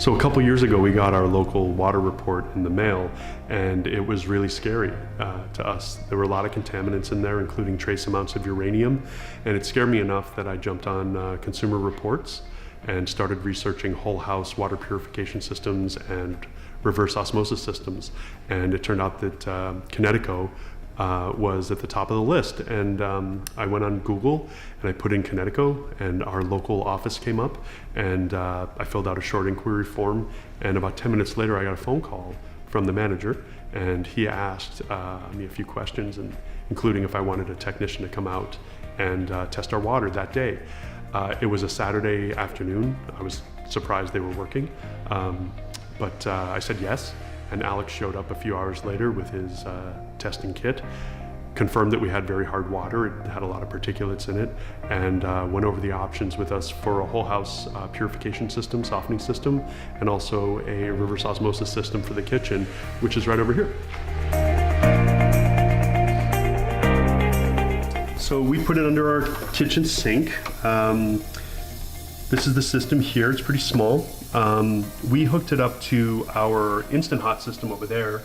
So a couple years ago, we got our local water report in the mail, and it was really scary to us. There were a lot of contaminants in there, including trace amounts of uranium, and it scared me enough that I jumped on Consumer Reports and started researching whole house water purification systems and reverse osmosis systems. And it turned out that Kinetico was at the top of the list, and I went on Google and I put in Kinetico, and our local office came up, and I filled out a short inquiry form, and about 10 minutes later I got a phone call from the manager, and he asked me a few questions, and including if I wanted a technician to come out and test our water that day. It was a Saturday afternoon. I was surprised they were working, but I said yes. And Alex showed up a few hours later with his testing kit, confirmed that we had very hard water, it had a lot of particulates in it, and went over the options with us for a whole house purification system, softening system, and also a reverse osmosis system for the kitchen, which is right over here. So we put it under our kitchen sink. This is the system here. It's pretty small. We hooked it up to our instant hot system over there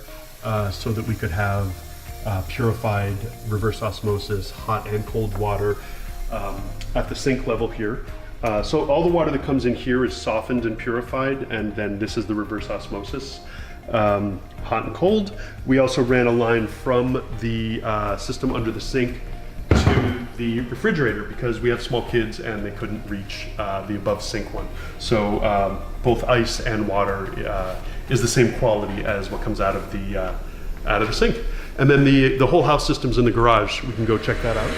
so that we could have purified reverse osmosis, hot and cold water at the sink level here. So all the water that comes in here is softened and purified, and then this is the reverse osmosis, hot and cold. We also ran a line from the system under the sink to the refrigerator because we have small kids and they couldn't reach the above sink one. So both ice and water is the same quality as what comes out of the sink. And then the whole house system's in the garage. We can go check that out.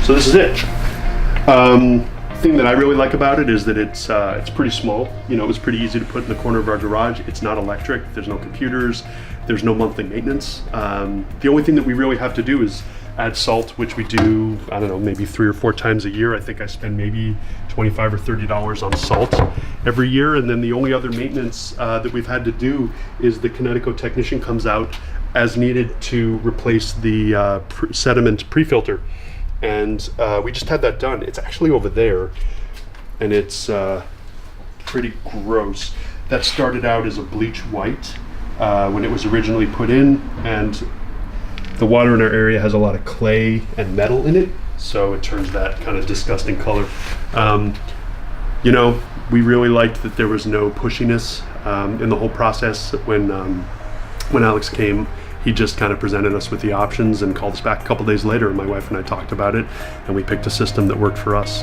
So this is it. Thing that I really like about it is that it's pretty small. You know, it was pretty easy to put in the corner of our garage. It's not electric. There's no computers. There's no monthly maintenance. The only thing that we really have to do is add salt, which we do, I don't know, maybe 3 or 4 times a year. I think I spend maybe $25 or $30 on salt every year. And then the only other maintenance that we've had to do is the Kinetico technician comes out as needed to replace the sediment pre-filter. And we just had that done. It's actually over there, and it's pretty gross. That started out as a bleach white when it was originally put in, and the water in our area has a lot of clay and metal in it, so it turns that kind of disgusting color. You know, we really liked that there was no pushiness in the whole process. When Alex came, he just kind of presented us with the options and called us back a couple days later, and my wife and I talked about it, and we picked a system that worked for us.